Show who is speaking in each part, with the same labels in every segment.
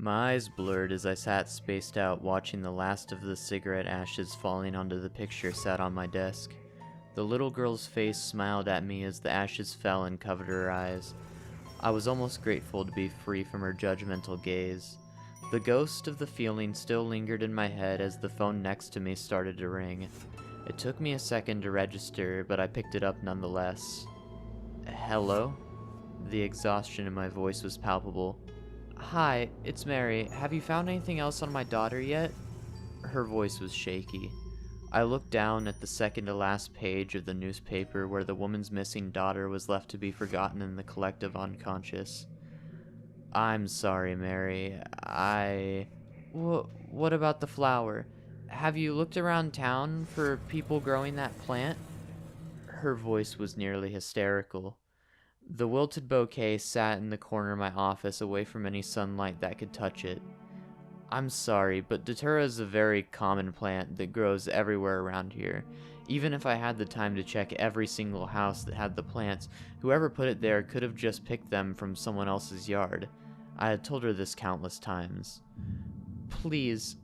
Speaker 1: My eyes blurred as I sat spaced out watching the last of the cigarette ashes falling onto the picture sat on my desk. The little girl's face smiled at me as the ashes fell and covered her eyes. I was almost grateful to be free from her judgmental gaze. The ghost of the feeling still lingered in my head as the phone next to me started to ring. It took me a second to register, but I picked it up nonetheless. Hello? The exhaustion in my voice was palpable. Hi, it's Mary. Have you found anything else on my daughter yet? Her voice was shaky. I looked down at the second to last page of the newspaper where the woman's missing daughter was left to be forgotten in the collective unconscious. I'm sorry, Mary. What about the flower? Have you looked around town for people growing that plant? Her voice was nearly hysterical. The wilted bouquet sat in the corner of my office away from any sunlight that could touch it. I'm sorry, but Datura is a very common plant that grows everywhere around here. Even if I had the time to check every single house that had the plants, whoever put it there could have just picked them from someone else's yard. I had told her this countless times. Please,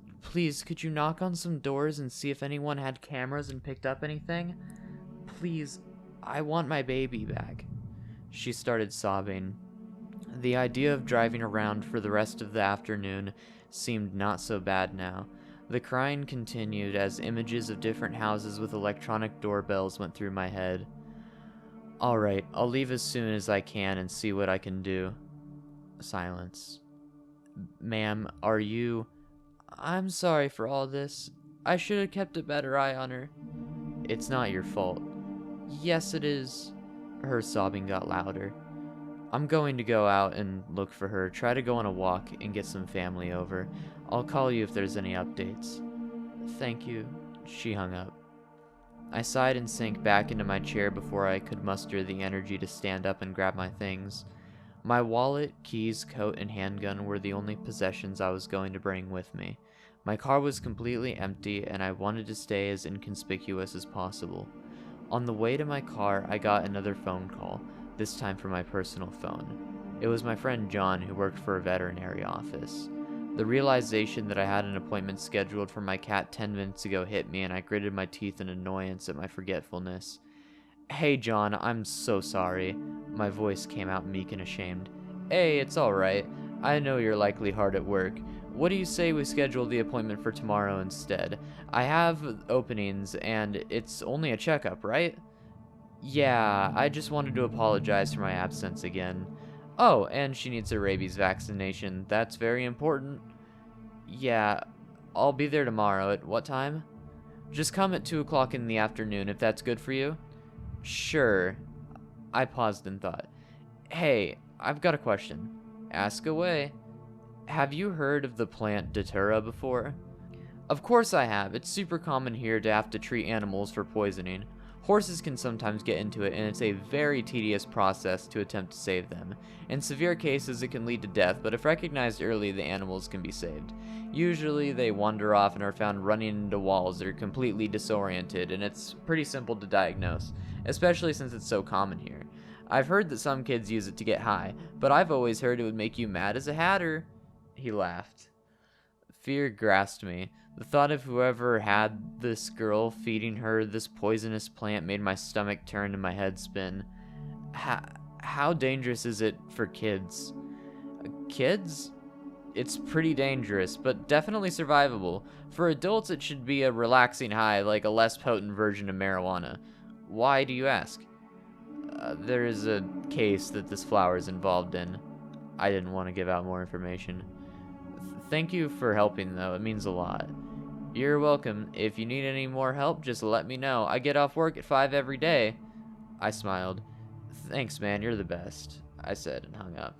Speaker 1: could you knock on some doors and see if anyone had cameras and picked up anything? Please, I want my baby back. She started sobbing. The idea of driving around for the rest of the afternoon seemed not so bad now. The crying continued as images of different houses with electronic doorbells went through my head. Alright, I'll leave as soon as I can and see what I can do. Silence. Ma'am, are you... I'm sorry for all this. I should have kept a better eye on her. It's not your fault. Yes, it is. Her sobbing got louder. I'm going to go out and look for her, try to go on a walk, and get some family over. I'll call you if there's any updates. Thank you. She hung up. I sighed and sank back into my chair before I could muster the energy to stand up and grab my things. My wallet, keys, coat, and handgun were the only possessions I was going to bring with me. My car was completely empty, and I wanted to stay as inconspicuous as possible. On the way to my car, I got another phone call, this time from my personal phone. It was my friend John, who worked for a veterinary office. The realization that I had an appointment scheduled for my cat 10 minutes ago hit me, and I gritted my teeth in annoyance at my forgetfulness. Hey John, I'm so sorry. My voice came out meek and ashamed. Hey, it's alright. I know you're likely hard at work. What do you say we schedule the appointment for tomorrow instead? I have openings, and it's only a checkup, right? Yeah, I just wanted to apologize for my absence again. Oh, and she needs a rabies vaccination. That's very important. Yeah, I'll be there tomorrow. At what time? Just come at 2 o'clock in the afternoon, if that's good for you. Sure. I paused and thought. Hey, I've got a question. Ask away. Have you heard of the plant Datura before? Of course I have. It's super common here to have to treat animals for poisoning. Horses can sometimes get into it, and it's a very tedious process to attempt to save them. In severe cases, it can lead to death, but if recognized early, the animals can be saved. Usually, they wander off and are found running into walls or completely disoriented, and it's pretty simple to diagnose, especially since it's so common here. I've heard that some kids use it to get high, but I've always heard it would make you mad as a hatter. He laughed. Fear grasped me. The thought of whoever had this girl feeding her this poisonous plant made my stomach turn and my head spin. How dangerous is it for kids? Kids? It's pretty dangerous, but definitely survivable. For adults, it should be a relaxing high, like a less potent version of marijuana. Why do you ask? There is a case that this flower is involved in. I didn't want to give out more information. Thank you for helping, though. It means a lot. You're welcome. If you need any more help, just let me know. I get off work at 5 every day. I smiled. Thanks, man. You're the best, I said and hung up.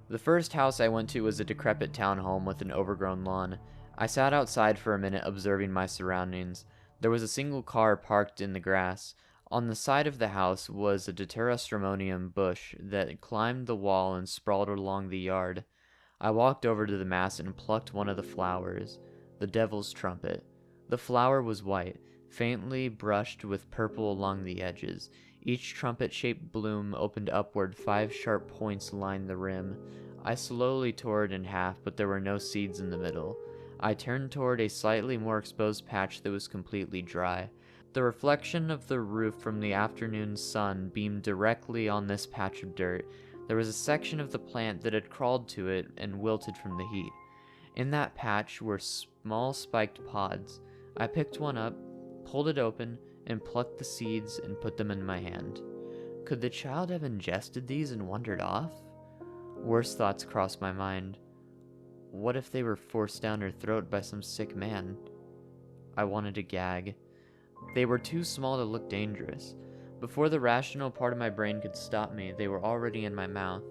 Speaker 1: The first house I went to was a decrepit townhome with an overgrown lawn. I sat outside for a minute observing my surroundings. There was a single car parked in the grass. On the side of the house was a Datura stramonium bush that climbed the wall and sprawled along the yard. I walked over to the mass and plucked one of the flowers, the devil's trumpet. The flower was white, faintly brushed with purple along the edges. Each trumpet-shaped bloom opened upward, 5 sharp points lined the rim. I slowly tore it in half, but there were no seeds in the middle. I turned toward a slightly more exposed patch that was completely dry. The reflection of the roof from the afternoon sun beamed directly on this patch of dirt. There was a section of the plant that had crawled to it and wilted from the heat. In that patch were small spiked pods. I picked one up, pulled it open, and plucked the seeds and put them in my hand. Could the child have ingested these and wandered off? Worse thoughts crossed my mind. What if they were forced down her throat by some sick man? I wanted to gag. They were too small to look dangerous. Before the rational part of my brain could stop me, they were already in my mouth.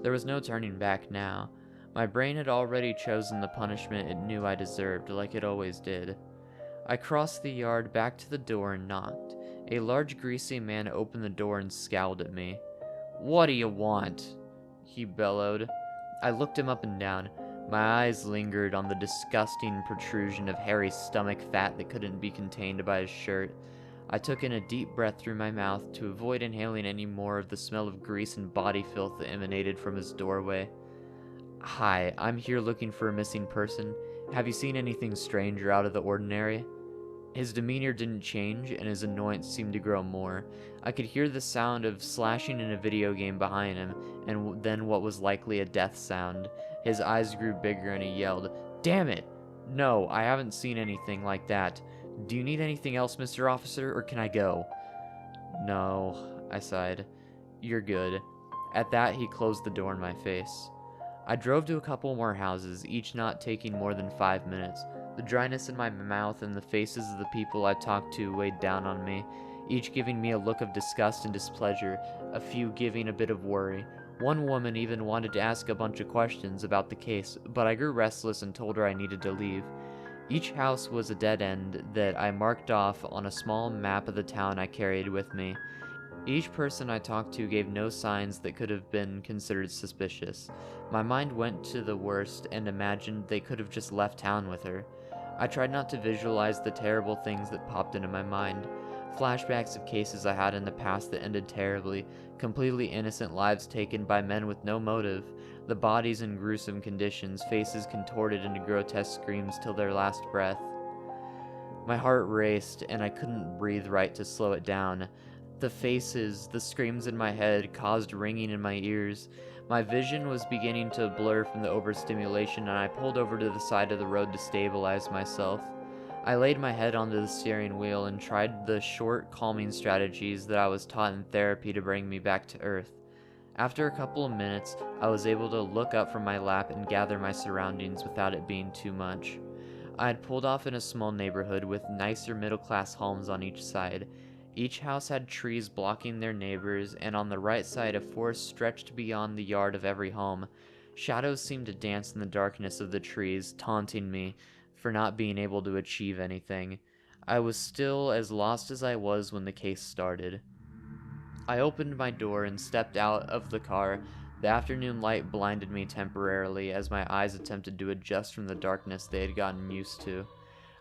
Speaker 1: There was no turning back now. My brain had already chosen the punishment it knew I deserved, like it always did. I crossed the yard back to the door and knocked. A large, greasy man opened the door and scowled at me. "What do you want?" he bellowed. I looked him up and down. My eyes lingered on the disgusting protrusion of hairy stomach fat that couldn't be contained by his shirt. I took in a deep breath through my mouth to avoid inhaling any more of the smell of grease and body filth that emanated from his doorway. "Hi, I'm here looking for a missing person. Have you seen anything strange or out of the ordinary?" His demeanor didn't change, and his annoyance seemed to grow more. I could hear the sound of slashing in a video game behind him, and then what was likely a death sound. His eyes grew bigger, and he yelled, "Damn it! No, I haven't seen anything like that. Do you need anything else, Mr. Officer, or can I go?" "No," I sighed. "You're good." At that, he closed the door in my face. I drove to a couple more houses, each not taking more than 5 minutes. The dryness in my mouth and the faces of the people I talked to weighed down on me, each giving me a look of disgust and displeasure, a few giving a bit of worry. One woman even wanted to ask a bunch of questions about the case, but I grew restless and told her I needed to leave. Each house was a dead end that I marked off on a small map of the town I carried with me. Each person I talked to gave no signs that could have been considered suspicious. My mind went to the worst and imagined they could have just left town with her. I tried not to visualize the terrible things that popped into my mind. Flashbacks of cases I had in the past that ended terribly, completely innocent lives taken by men with no motive, the bodies in gruesome conditions, faces contorted into grotesque screams till their last breath. My heart raced, and I couldn't breathe right to slow it down. The faces, the screams in my head caused ringing in my ears. My vision was beginning to blur from the overstimulation, and I pulled over to the side of the road to stabilize myself. I laid my head onto the steering wheel and tried the short, calming strategies that I was taught in therapy to bring me back to earth. After a couple of minutes, I was able to look up from my lap and gather my surroundings without it being too much. I had pulled off in a small neighborhood with nicer middle-class homes on each side. Each house had trees blocking their neighbors, and on the right side a forest stretched beyond the yard of every home. Shadows seemed to dance in the darkness of the trees, taunting me for not being able to achieve anything. I was still as lost as I was when the case started. I opened my door and stepped out of the car. The afternoon light blinded me temporarily as my eyes attempted to adjust from the darkness they had gotten used to.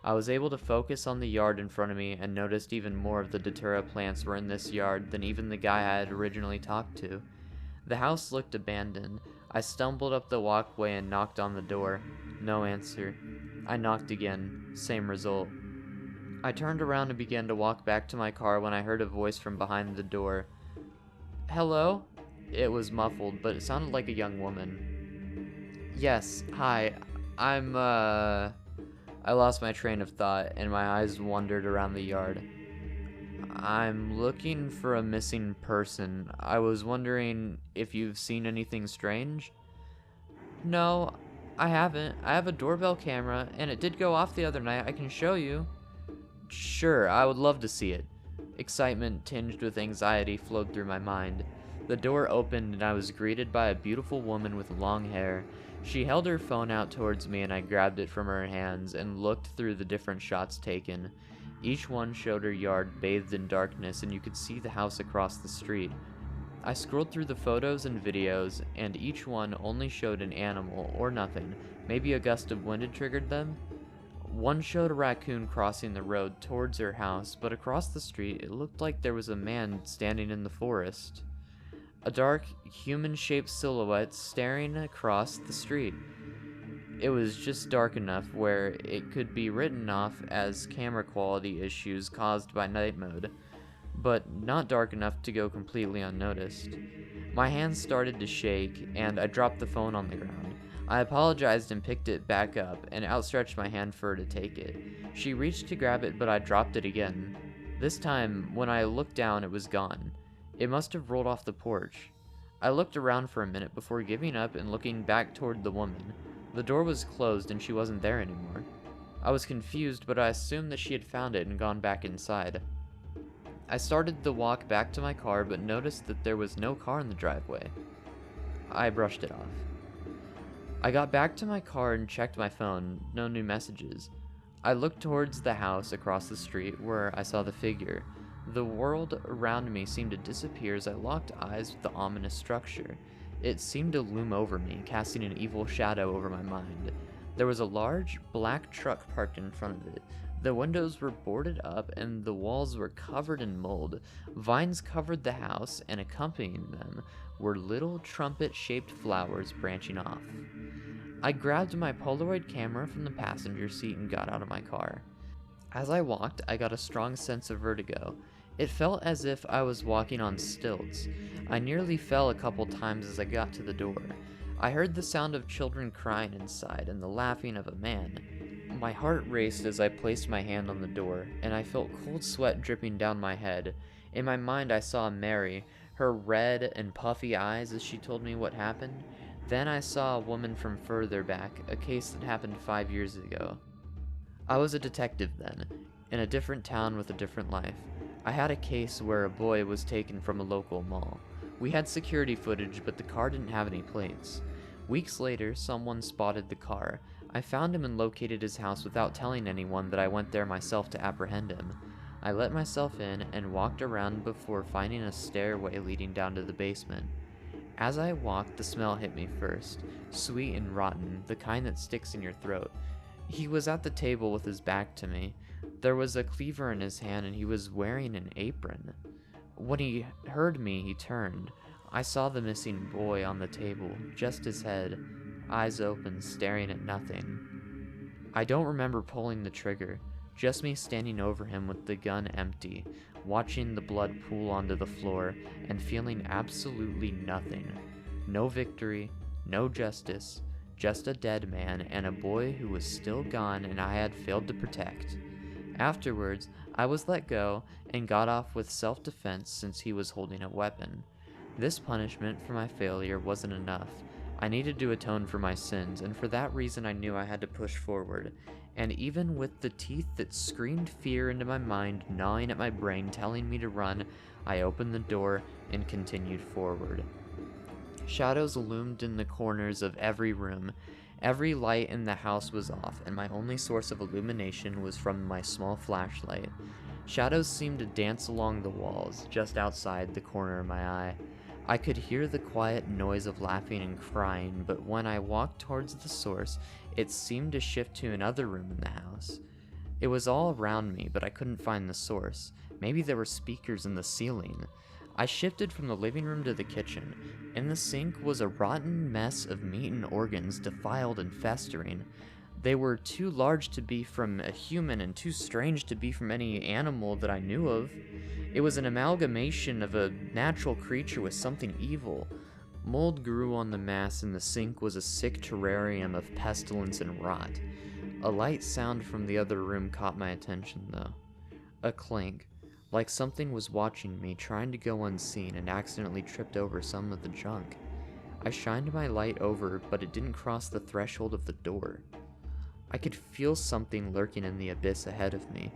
Speaker 1: I was able to focus on the yard in front of me and noticed even more of the Datura plants were in this yard than even the guy I had originally talked to. The house looked abandoned. I stumbled up the walkway and knocked on the door. No answer. I knocked again. Same result. I turned around and began to walk back to my car when I heard a voice from behind the door. "Hello?" It was muffled, but it sounded like a young woman. "Yes, hi. I lost my train of thought, and my eyes wandered around the yard. "I'm looking for a missing person. I was wondering if you've seen anything strange?" "No, I haven't. I have a doorbell camera, and it did go off the other night. I can show you." "Sure, I would love to see it." Excitement tinged with anxiety flowed through my mind. The door opened, and I was greeted by a beautiful woman with long hair. She held her phone out towards me, and I grabbed it from her hands and looked through the different shots taken. Each one showed her yard bathed in darkness, and you could see the house across the street. I scrolled through the photos and videos, and each one only showed an animal or nothing. Maybe a gust of wind had triggered them? One showed a raccoon crossing the road towards her house, but across the street it looked like there was a man standing in the forest. a dark, human-shaped silhouette staring across the street. It was just dark enough where it could be written off as camera quality issues caused by night mode, but not dark enough to go completely unnoticed. My hands started to shake, and I dropped the phone on the ground. I apologized and picked it back up, and outstretched my hand for her to take it. She reached to grab it, but I dropped it again. This time, when I looked down, it was gone. It must have rolled off the porch. I looked around for a minute before giving up and looking back toward the woman. The door was closed and she wasn't there anymore. I was confused, but I assumed that she had found it and gone back inside. I started the walk back to my car, but noticed that there was no car in the driveway. I brushed it off. I got back to my car and checked my phone. No new messages. I looked towards the house across the street where I saw the figure. The world around me seemed to disappear as I locked eyes with the ominous structure. It seemed to loom over me, casting an evil shadow over my mind. There was a large, black truck parked in front of it. The windows were boarded up and the walls were covered in mold. Vines covered the house, and accompanying them were little trumpet-shaped flowers branching off. I grabbed my Polaroid camera from the passenger seat and got out of my car. As I walked, I got a strong sense of vertigo. It felt as if I was walking on stilts. I nearly fell a couple times as I got to the door. I heard the sound of children crying inside and the laughing of a man. My heart raced as I placed my hand on the door, and I felt cold sweat dripping down my head. In my mind, I saw Mary, her red and puffy eyes as she told me what happened. Then I saw a woman from further back, a case that happened 5 years ago. I was a detective then, in a different town with a different life. I had a case where a boy was taken from a local mall. We had security footage, but the car didn't have any plates. Weeks later, someone spotted the car. I found him and located his house without telling anyone that I went there myself to apprehend him. I let myself in and walked around before finding a stairway leading down to the basement. As I walked, the smell hit me first, sweet and rotten, the kind that sticks in your throat. He was at the table with his back to me. There was a cleaver in his hand and he was wearing an apron. When he heard me, he turned. I saw the missing boy on the table, just his head, eyes open, staring at nothing. I don't remember pulling the trigger, just me standing over him with the gun empty, watching the blood pool onto the floor and feeling absolutely nothing. No victory, no justice, just a dead man and a boy who was still gone and I had failed to protect. Afterwards, I was let go and got off with self-defense since he was holding a weapon. This punishment for my failure wasn't enough. I needed to atone for my sins, and for that reason I knew I had to push forward. And even with the teeth that screamed fear into my mind, gnawing at my brain, telling me to run, I opened the door and continued forward. Shadows loomed in the corners of every room. Every light in the house was off, and my only source of illumination was from my small flashlight. Shadows seemed to dance along the walls, just outside the corner of my eye. I could hear the quiet noise of laughing and crying, but when I walked towards the source, it seemed to shift to another room in the house. It was all around me, but I couldn't find the source. Maybe there were speakers in the ceiling. I shifted from the living room to the kitchen. In the sink was a rotten mess of meat and organs, defiled and festering. They were too large to be from a human and too strange to be from any animal that I knew of. It was an amalgamation of a natural creature with something evil. Mold grew on the mass, and the sink was a sick terrarium of pestilence and rot. A light sound from the other room caught my attention, though. A clink, like something was watching me, trying to go unseen, and accidentally tripped over some of the junk. I shined my light over, but it didn't cross the threshold of the door. I could feel something lurking in the abyss ahead of me,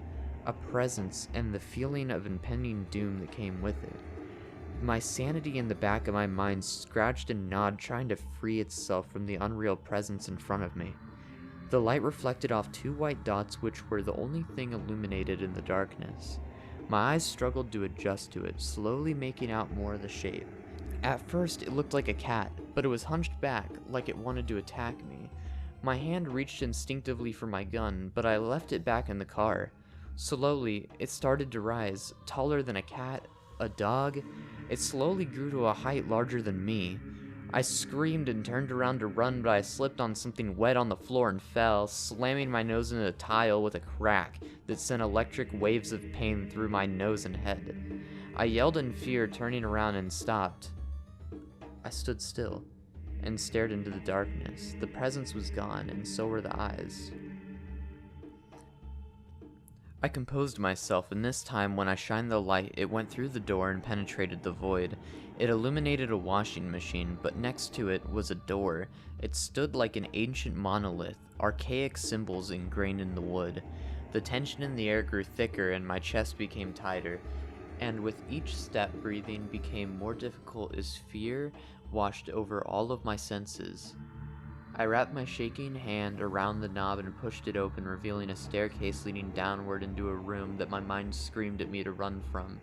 Speaker 1: a presence and the feeling of impending doom that came with it. My sanity in the back of my mind scratched and gnawed, trying to free itself from the unreal presence in front of me. The light reflected off 2 white dots, which were the only thing illuminated in the darkness. My eyes struggled to adjust to it, slowly making out more of the shape. At first, it looked like a cat, but it was hunched back, like it wanted to attack me. My hand reached instinctively for my gun, but I left it back in the car. Slowly, it started to rise, taller than a cat, a dog, It slowly grew to a height larger than me. I screamed and turned around to run, but I slipped on something wet on the floor and fell, slamming my nose into a tile with a crack that sent electric waves of pain through my nose and head. I yelled in fear, turning around, and stopped. I stood still and stared into the darkness. The presence was gone, and so were the eyes. I composed myself, and this time when I shined the light, it went through the door and penetrated the void. It illuminated a washing machine, but next to it was a door. It stood like an ancient monolith, archaic symbols ingrained in the wood. The tension in the air grew thicker and my chest became tighter, and with each step breathing became more difficult as fear washed over all of my senses. I wrapped my shaking hand around the knob and pushed it open, revealing a staircase leading downward into a room that my mind screamed at me to run from.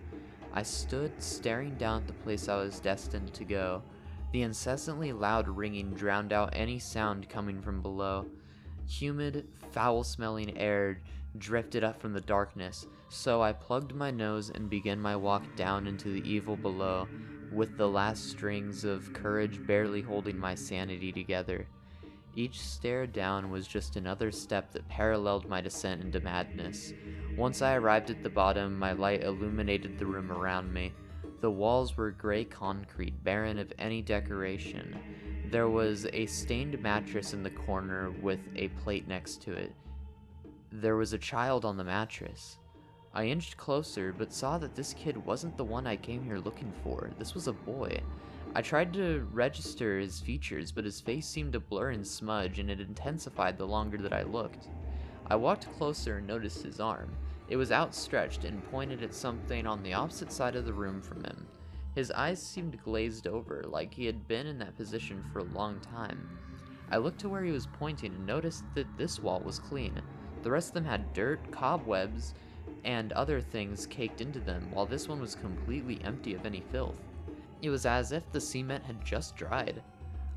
Speaker 1: I stood staring down at the place I was destined to go. The incessantly loud ringing drowned out any sound coming from below. Humid, foul-smelling air drifted up from the darkness, so I plugged my nose and began my walk down into the evil below, with the last strings of courage barely holding my sanity together. Each stair down was just another step that paralleled my descent into madness. Once I arrived at the bottom, my light illuminated the room around me. The walls were gray concrete, barren of any decoration. There was a stained mattress in the corner with a plate next to it. There was a child on the mattress. I inched closer, but saw that this kid wasn't the one I came here looking for. This was a boy. I tried to register his features, but his face seemed to blur and smudge, and it intensified the longer that I looked. I walked closer and noticed his arm. It was outstretched and pointed at something on the opposite side of the room from him. His eyes seemed glazed over, like he had been in that position for a long time. I looked to where he was pointing and noticed that this wall was clean. The rest of them had dirt, cobwebs, and other things caked into them, while this one was completely empty of any filth. It was as if the cement had just dried.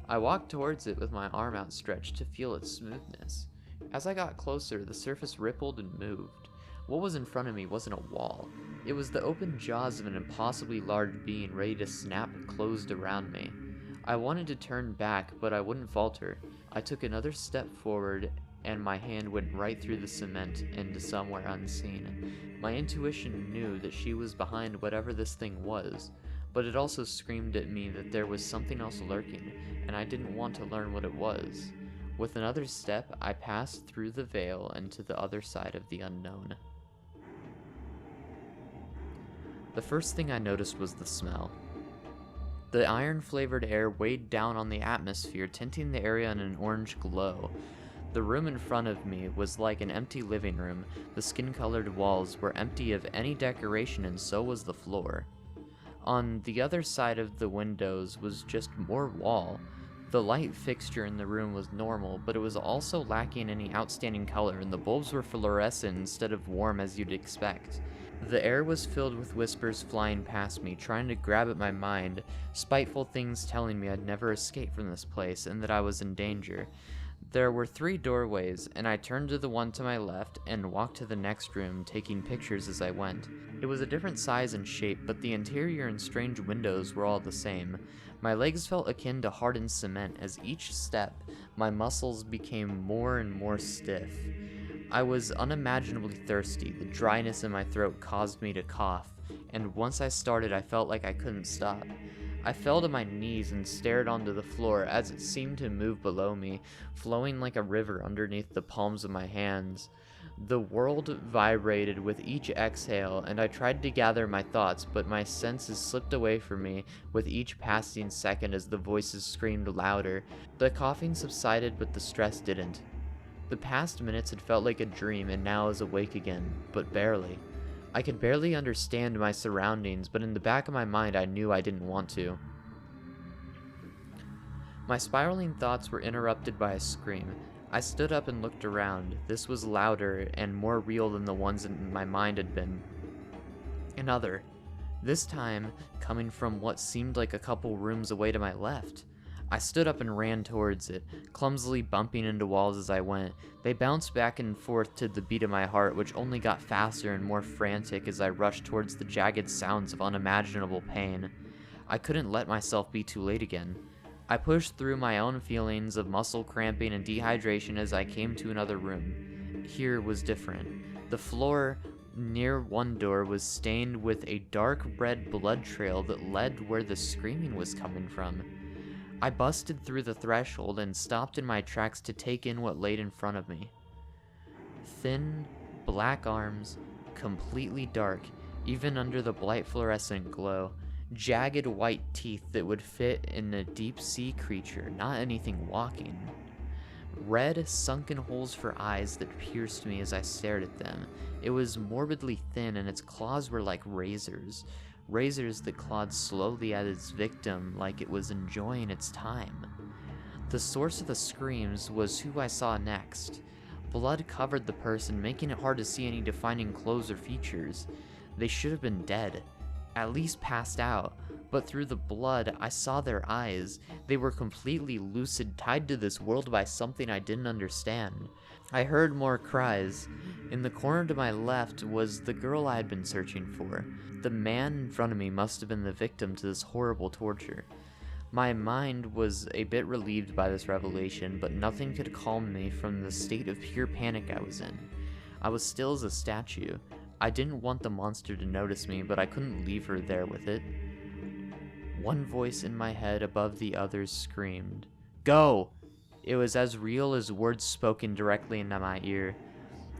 Speaker 1: I walked towards it with my arm outstretched to feel its smoothness. As I got closer, the surface rippled and moved. What was in front of me wasn't a wall. It was the open jaws of an impossibly large being ready to snap closed around me. I wanted to turn back, but I wouldn't falter. I took another step forward, and my hand went right through the cement into somewhere unseen. My intuition knew that she was behind whatever this thing was, but it also screamed at me that there was something else lurking, and I didn't want to learn what it was. With another step, I passed through the veil and to the other side of the unknown. The first thing I noticed was the smell. The iron-flavored air weighed down on the atmosphere, tinting the area in an orange glow. The room in front of me was like an empty living room. The skin-colored walls were empty of any decoration, and so was the floor. On the other side of the windows was just more wall. The light fixture in the room was normal, but it was also lacking any outstanding color, and the bulbs were fluorescent instead of warm as you'd expect. The air was filled with whispers flying past me, trying to grab at my mind, spiteful things telling me I'd never escape from this place and that I was in danger. There were 3 doorways, and I turned to the one to my left and walked to the next room, taking pictures as I went. It was a different size and shape, but the interior and strange windows were all the same. My legs felt akin to hardened cement. As each step, my muscles became more and more stiff. I was unimaginably thirsty. The dryness in my throat caused me to cough, and once I started, I felt like I couldn't stop. I fell to my knees and stared onto the floor as it seemed to move below me, flowing like a river underneath the palms of my hands. The world vibrated with each exhale, and I tried to gather my thoughts, but my senses slipped away from me with each passing second as the voices screamed louder. The coughing subsided, but the stress didn't. The past minutes had felt like a dream, and now I was awake again, but barely. I could barely understand my surroundings, but in the back of my mind I knew I didn't want to. My spiraling thoughts were interrupted by a scream. I stood up and looked around. This was louder and more real than the ones in my mind had been. Another, this time coming from what seemed like a couple rooms away to my left. I stood up and ran towards it, clumsily bumping into walls as I went. They bounced back and forth to the beat of my heart, which only got faster and more frantic as I rushed towards the jagged sounds of unimaginable pain. I couldn't let myself be too late again. I pushed through my own feelings of muscle cramping and dehydration as I came to another room. Here was different. The floor near one door was stained with a dark red blood trail that led where the screaming was coming from. I busted through the threshold and stopped in my tracks to take in what laid in front of me. Thin, black arms, completely dark, even under the bright fluorescent glow. Jagged white teeth that would fit in a deep-sea creature, not anything walking. Red, sunken holes for eyes that pierced me as I stared at them. It was morbidly thin, and its claws were like razors. Razors that clawed slowly at its victim like it was enjoying its time. The source of the screams was who I saw next. Blood covered the person, making it hard to see any defining clothes or features. They should have been dead, at least passed out, but through the blood, I saw their eyes. They were completely lucid, tied to this world by something I didn't understand. I heard more cries. In the corner to my left was the girl I had been searching for. The man in front of me must have been the victim to this horrible torture. My mind was a bit relieved by this revelation, but nothing could calm me from the state of pure panic I was in. I was still as a statue. I didn't want the monster to notice me, but I couldn't leave her there with it. One voice in my head above the others screamed, "Go!" It was as real as words spoken directly into my ear.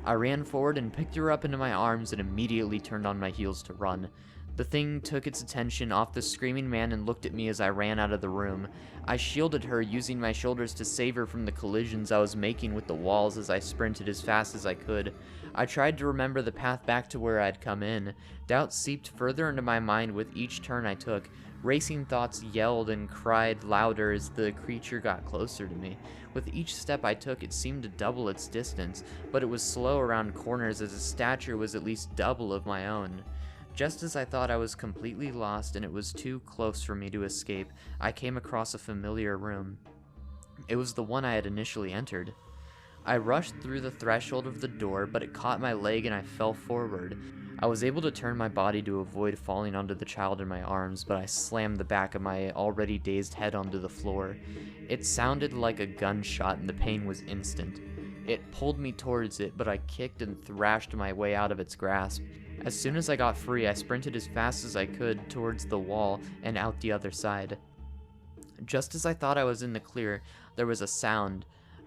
Speaker 1: I ran forward and picked her up into my arms and immediately turned on my heels to run. The thing took its attention off the screaming man and looked at me as I ran out of the room. I shielded her, using my shoulders to save her from the collisions I was making with the walls as I sprinted as fast as I could. I tried to remember the path back to where I'd come in. Doubt seeped further into my mind with each turn I took. Racing thoughts yelled and cried louder as the creature got closer to me. With each step I took, it seemed to double its distance, but it was slow around corners as its stature was at least double of my own. Just as I thought I was completely lost and it was too close for me to escape, I came across a familiar room. It was the one I had initially entered. I rushed through the threshold of the door, but it caught my leg and I fell forward. I was able to turn my body to avoid falling onto the child in my arms, but I slammed the back of my already dazed head onto the floor. It sounded like a gunshot and the pain was instant. It pulled me towards it, but I kicked and thrashed my way out of its grasp. As soon as I got free, I sprinted as fast as I could towards the wall and out the other side. Just as I thought I was in the clear, there was a sound,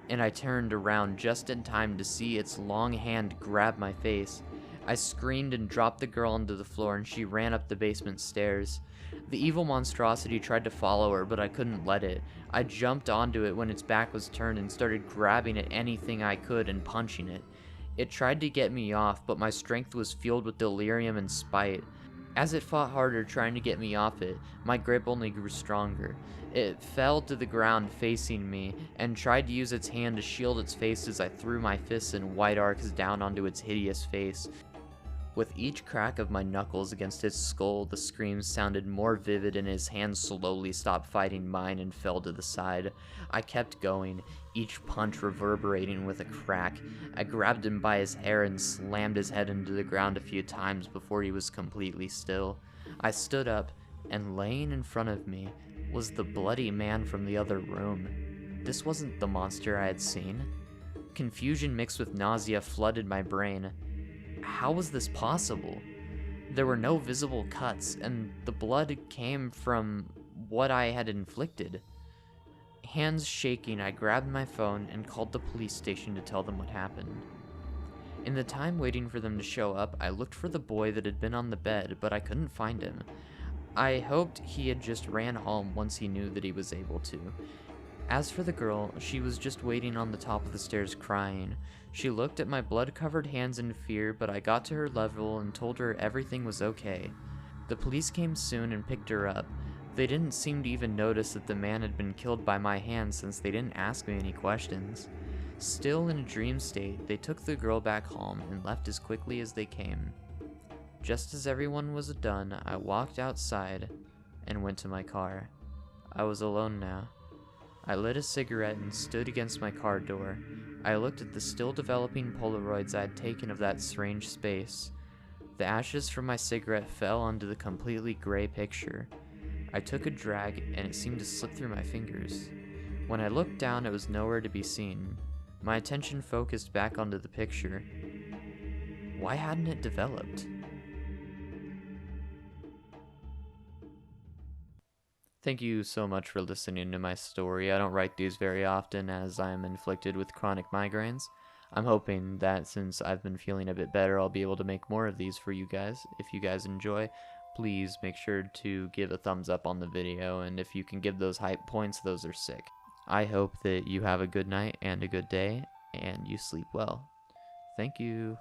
Speaker 1: and I turned around just in time to see its long hand grab my face. I screamed and dropped the girl onto the floor, and she ran up the basement stairs. The evil monstrosity tried to follow her, but I couldn't let it. I jumped onto it when its back was turned and started grabbing at anything I could and punching it. It tried to get me off, but my strength was fueled with delirium and spite. As it fought harder trying to get me off it, my grip only grew stronger. It fell to the ground facing me and tried to use its hand to shield its face as I threw my fists in wide arcs down onto its hideous face. With each crack of my knuckles against its skull, the screams sounded more vivid and his hand slowly stopped fighting mine and fell to the side. I kept going, each punch reverberating with a crack. I grabbed him by his hair and slammed his head into the ground a few times before he was completely still. I stood up, and laying in front of me was the bloody man from the other room. This wasn't the monster I had seen. Confusion mixed with nausea flooded my brain. How was this possible? There were no visible cuts, and the blood came from what I had inflicted. Hands shaking, I grabbed my phone and called the police station to tell them what happened. In the time waiting for them to show up, I looked for the boy that had been on the bed, but I couldn't find him. I hoped he had just ran home once he knew that he was able to. As for the girl, she was just waiting on the top of the stairs crying. She looked at my blood-covered hands in fear, but I got to her level and told her everything was okay. The police came soon and picked her up. They didn't seem to even notice that the man had been killed by my hand since they didn't ask me any questions. Still in a dream state, they took the girl back home and left as quickly as they came. Just as everyone was done, I walked outside and went to my car. I was alone now. I lit a cigarette and stood against my car door. I looked at the still developing Polaroids I had taken of that strange space. The ashes from my cigarette fell onto the completely gray picture. I took a drag and it seemed to slip through my fingers. When I looked down, it was nowhere to be seen. My attention focused back onto the picture. Why hadn't it developed? Thank you so much for listening to my story. I don't write these very often as I'm inflicted with chronic migraines. I'm hoping that since I've been feeling a bit better, I'll be able to make more of these for you guys. If you guys enjoy, please make sure to give a thumbs up on the video, and if you can give those hype points, those are sick. I hope that you have a good night and a good day, and you sleep well. Thank you.